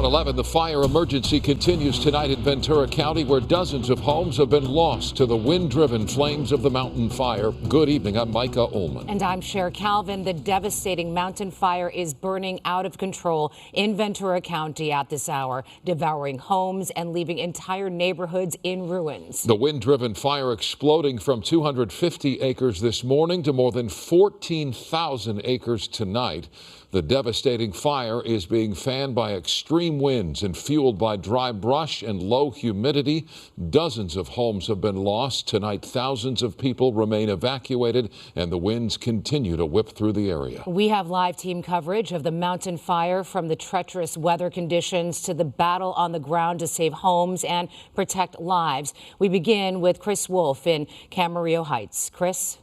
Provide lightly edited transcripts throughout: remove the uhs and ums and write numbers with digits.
11, the fire emergency continues tonight in Ventura County, where dozens of homes have been lost to the wind-driven flames of the mountain fire. Good evening. I'm Micah Ullman. And I'm Cher Calvin. The devastating mountain fire is burning out of control in Ventura County at this hour, devouring homes and leaving entire neighborhoods in ruins. The wind-driven fire exploding from 250 acres this morning to more than 14,000 acres tonight. The devastating fire is being fanned by extreme winds and fueled by dry brush and low humidity. Dozens of homes have been lost. Tonight, thousands of people remain evacuated, and the winds continue to whip through the area. We have live team coverage of the mountain fire, from the treacherous weather conditions to the battle on the ground to save homes and protect lives. We begin with Chris Wolf in Camarillo Heights. Chris?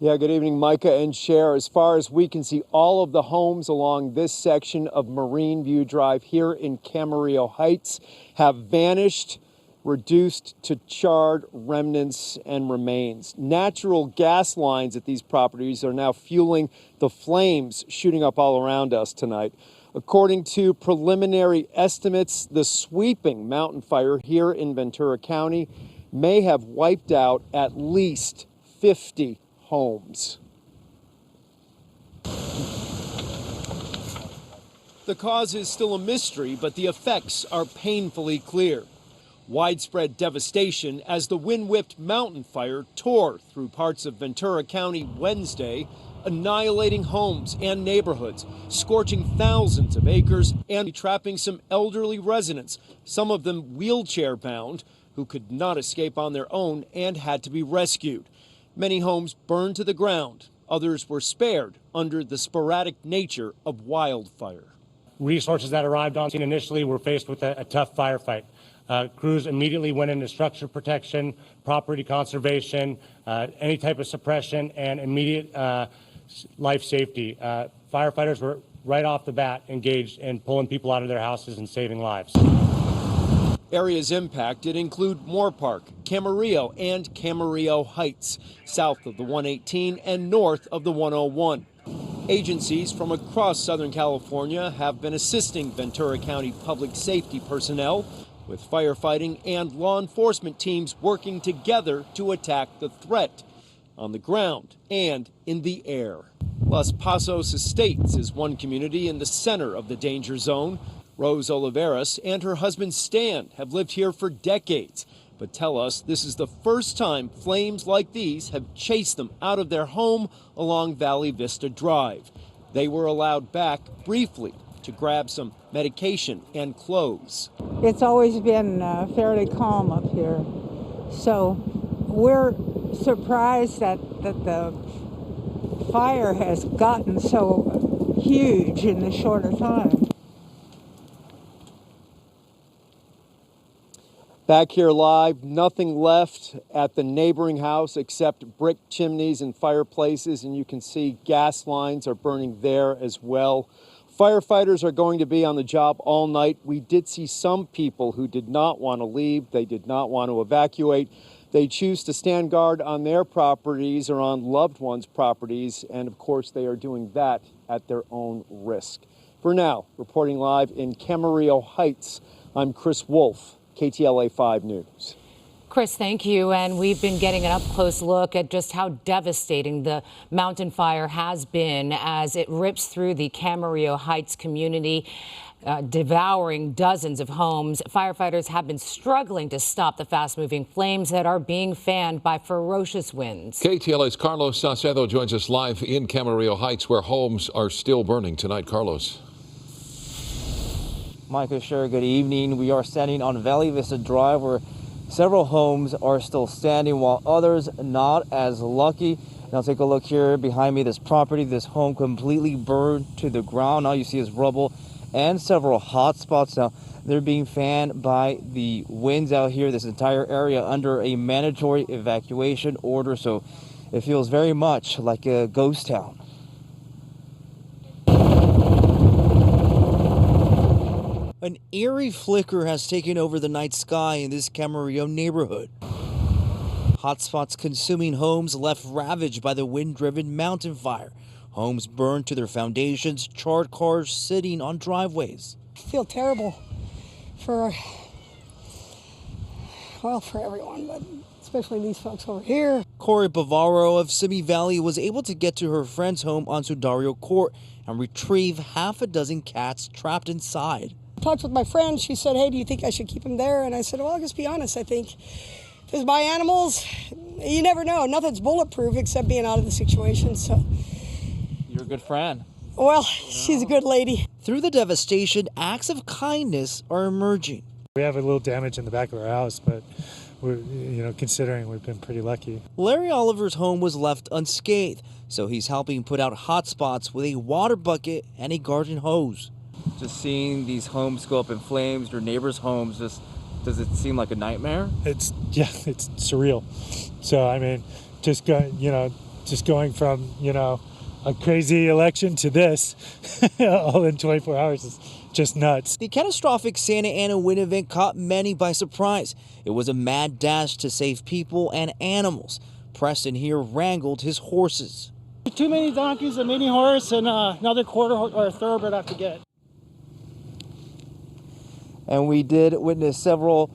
Yeah, good evening, Micah and Cher. As far as we can see, all of the homes along this section of Marine View Drive here in Camarillo Heights have vanished, reduced to charred remnants and remains. Natural gas lines at these properties are now fueling the flames shooting up all around us tonight. According to preliminary estimates, the sweeping mountain fire here in Ventura County may have wiped out at least 50 homes. The cause is still a mystery, but the effects are painfully clear. Widespread devastation as the wind-whipped mountain fire tore through parts of Ventura County Wednesday, annihilating homes and neighborhoods, scorching thousands of acres and trapping some elderly residents, some of them wheelchair-bound, who could not escape on their own and had to be rescued. Many homes burned to the ground. Others were spared under the sporadic nature of wildfire. Resources that arrived on scene initially were faced with a tough firefight. Crews immediately went into structure protection, property conservation, any type of suppression, and immediate life safety. Firefighters were right off the bat engaged in pulling people out of their houses and saving lives. Areas impacted include Moore Park, Camarillo, and Camarillo Heights, south of the 118 and north of the 101. Agencies from across Southern California have been assisting Ventura County public safety personnel, with firefighting and law enforcement teams working together to attack the threat on the ground and in the air. Los Pasos Estates is one community in the center of the danger zone. Rose Oliveras and her husband Stan have lived here for decades, but tell us this is the first time flames like these have chased them out of their home along Valley Vista Drive. They were allowed back briefly to grab some medication and clothes. It's always been fairly calm up here, so we're surprised that the fire has gotten so huge in this shorter time. Back here live, nothing left at the neighboring house except brick chimneys and fireplaces, and you can see gas lines are burning there as well. Firefighters are going to be on the job all night. We did see some people who did not want to leave. They did not want to evacuate. They choose to stand guard on their properties or on loved ones' properties, and of course they are doing that at their own risk. For now, reporting live in Camarillo Heights, I'm Chris Wolf, KTLA 5 News. Chris, thank you. And we've been getting an up-close look at just how devastating the mountain fire has been as it rips through the Camarillo Heights community, devouring dozens of homes. Firefighters have been struggling to stop the fast-moving flames that are being fanned by ferocious winds. KTLA's Carlos Saucedo joins us live in Camarillo Heights, where homes are still burning tonight. Carlos. Michael, sure. Good evening. We are standing on Valley Vista Drive, where several homes are still standing, while others not as lucky. Now take a look here behind me. This property, this home completely burned to the ground. All you see is rubble and several hot spots. Now they're being fanned by the winds out here. This entire area under a mandatory evacuation order, so it feels very much like a ghost town. An eerie flicker has taken over the night sky in this Camarillo neighborhood. Hotspots consuming homes left ravaged by the wind-driven mountain fire. Homes burned to their foundations, charred cars sitting on driveways. I feel terrible for everyone, but especially these folks over here. Corey Bavaro of Simi Valley was able to get to her friend's home on Sudario Court and retrieve half a dozen cats trapped inside. I talked with my friend. She said, hey, do you think I should keep them there? And I said, well, I'll just be honest. I think if it's my animals, you never know. Nothing's bulletproof except being out of the situation. So You're a good friend. Well, she's a good lady. Through the devastation, acts of kindness are emerging. We have a little damage in the back of our house, but we're, considering we've been pretty lucky. Larry Oliver's home was left unscathed, so he's helping put out hot spots with a water bucket and a garden hose. Just seeing these homes go up in flames, your neighbors' homes, does it seem like a nightmare? It's surreal. So I mean, just going from a crazy election to this, all in 24 hours is just nuts. The catastrophic Santa Ana wind event caught many by surprise. It was a mad dash to save people and animals. Preston here wrangled his horses. Too many donkeys, a mini horse, and another quarter or a thoroughbred I have to get. And we did witness several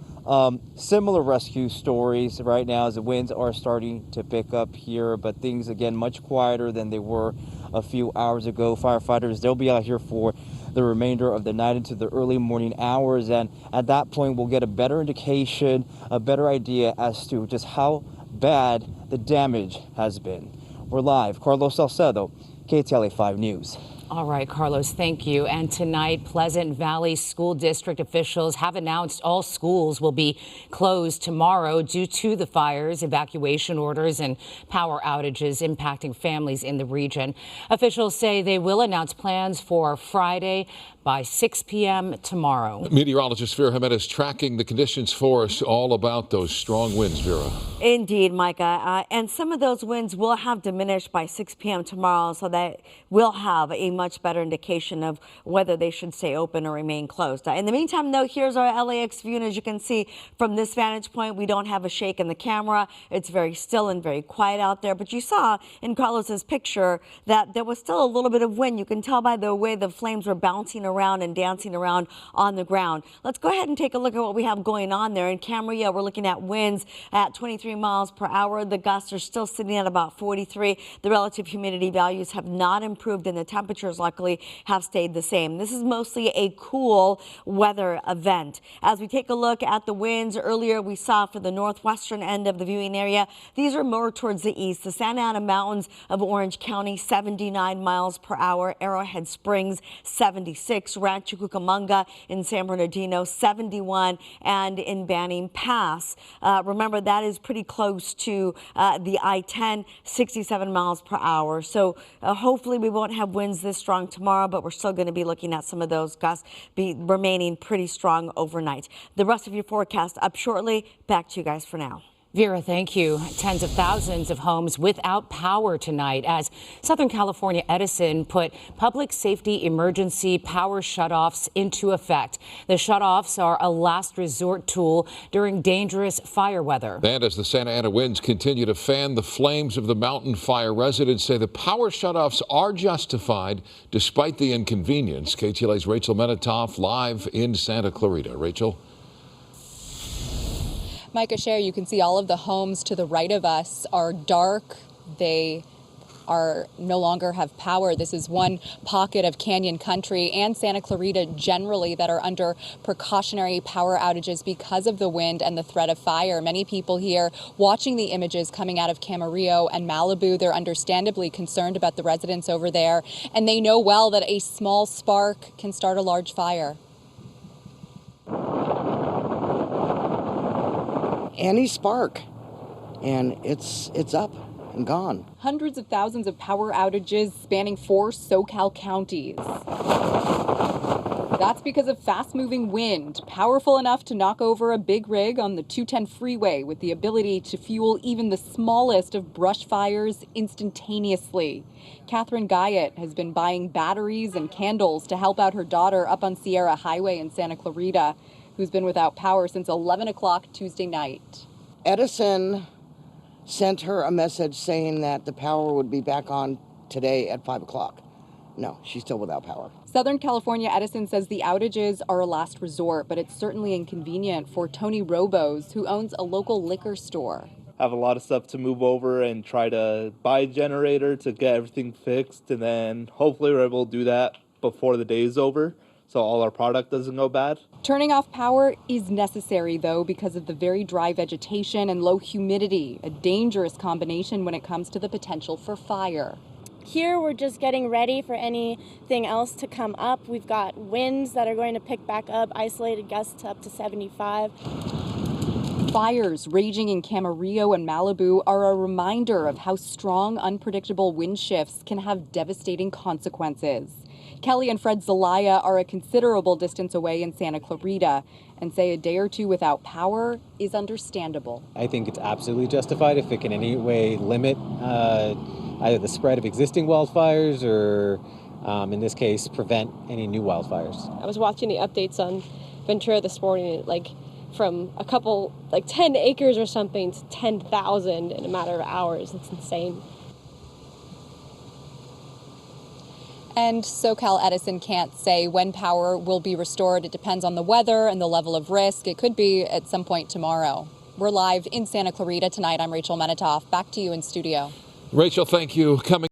similar rescue stories right now as the winds are starting to pick up here, but things again much quieter than they were a few hours ago. Firefighters, they'll be out here for the remainder of the night into the early morning hours, and at that point we'll get a better indication, a better idea as to just how bad the damage has been. We're live. Carlos Salcedo, KTLA 5 News. All right, Carlos, thank you. And tonight, Pleasant Valley School District officials have announced all schools will be closed tomorrow due to the fires, evacuation orders, and power outages impacting families in the region. Officials say they will announce plans for Friday by 6 p.m. tomorrow. Meteorologist Vera Jimenez tracking the conditions for us, all about those strong winds, Vera. Indeed, Micah. And some of those winds will have diminished by 6 p.m. tomorrow, so that will have a much better indication of whether they should stay open or remain closed. In the meantime, though, here's our LAX view. And as you can see from this vantage point, we don't have a shake in the camera. It's very still and very quiet out there. But you saw in Carlos's picture that there was still a little bit of wind. You can tell by the way the flames were bouncing around and dancing around on the ground. Let's go ahead and take a look at what we have going on there. In Camarillo, we're looking at winds at 23 miles per hour. The gusts are still sitting at about 43. The relative humidity values have not improved, and the temperatures, luckily, have stayed the same. This is mostly a cool weather event. As we take a look at the winds, earlier we saw for the northwestern end of the viewing area, these are more towards the east. The Santa Ana Mountains of Orange County, 79 miles per hour. Arrowhead Springs, 76. Rancho Cucamonga in San Bernardino, 71. And in Banning Pass, remember that is pretty close to the I-10, 67 miles per hour. So hopefully we won't have winds this strong tomorrow, but we're still going to be looking at some of those gusts remaining pretty strong overnight. The rest of your forecast up shortly. Back to you guys for now. Vera, thank you. Tens of thousands of homes without power tonight as Southern California Edison put public safety emergency power shutoffs into effect. The shutoffs are a last resort tool during dangerous fire weather. And as the Santa Ana winds continue to fan the flames of the mountain fire, residents say the power shutoffs are justified despite the inconvenience. KTLA's Rachel Menitoff live in Santa Clarita. Rachel. Micah, Sher, you can see all of the homes to the right of us are dark. They are no longer have power. This is one pocket of Canyon Country and Santa Clarita generally that are under precautionary power outages because of the wind and the threat of fire. Many people here watching the images coming out of Camarillo and Malibu, they're understandably concerned about the residents over there, and they know well that a small spark can start a large fire. Any spark, and it's up and gone. Hundreds of thousands of power outages spanning 4 SoCal counties. That's because of fast-moving wind, powerful enough to knock over a big rig on the 210 freeway with the ability to fuel even the smallest of brush fires instantaneously. Catherine Guyot has been buying batteries and candles to help out her daughter up on Sierra Highway in Santa Clarita, who's been without power since 11 o'clock Tuesday night. Edison sent her a message saying that the power would be back on today at 5 o'clock. No, she's still without power. Southern California Edison says the outages are a last resort, but it's certainly inconvenient for Tony Robos, who owns a local liquor store. Have a lot of stuff to move over and try to buy a generator to get everything fixed, and then hopefully we're able to do that before the day is over so all our product doesn't go bad. Turning off power is necessary, though, because of the very dry vegetation and low humidity, a dangerous combination when it comes to the potential for fire. Here we're just getting ready for anything else to come up. We've got winds that are going to pick back up, isolated gusts up to 75. Fires raging in Camarillo and Malibu are a reminder of how strong, unpredictable wind shifts can have devastating consequences. Kelly and Fred Zelaya are a considerable distance away in Santa Clarita and say a day or two without power is understandable. I think it's absolutely justified if it can in any way limit either the spread of existing wildfires or, in this case, prevent any new wildfires. I was watching the updates on Ventura this morning, from 10 acres or something to 10,000 in a matter of hours. It's insane. And SoCal Edison can't say when power will be restored. It depends on the weather and the level of risk. It could be at some point tomorrow. We're live in Santa Clarita tonight. I'm Rachel Menitoff. Back to you in studio. Rachel, thank you. Coming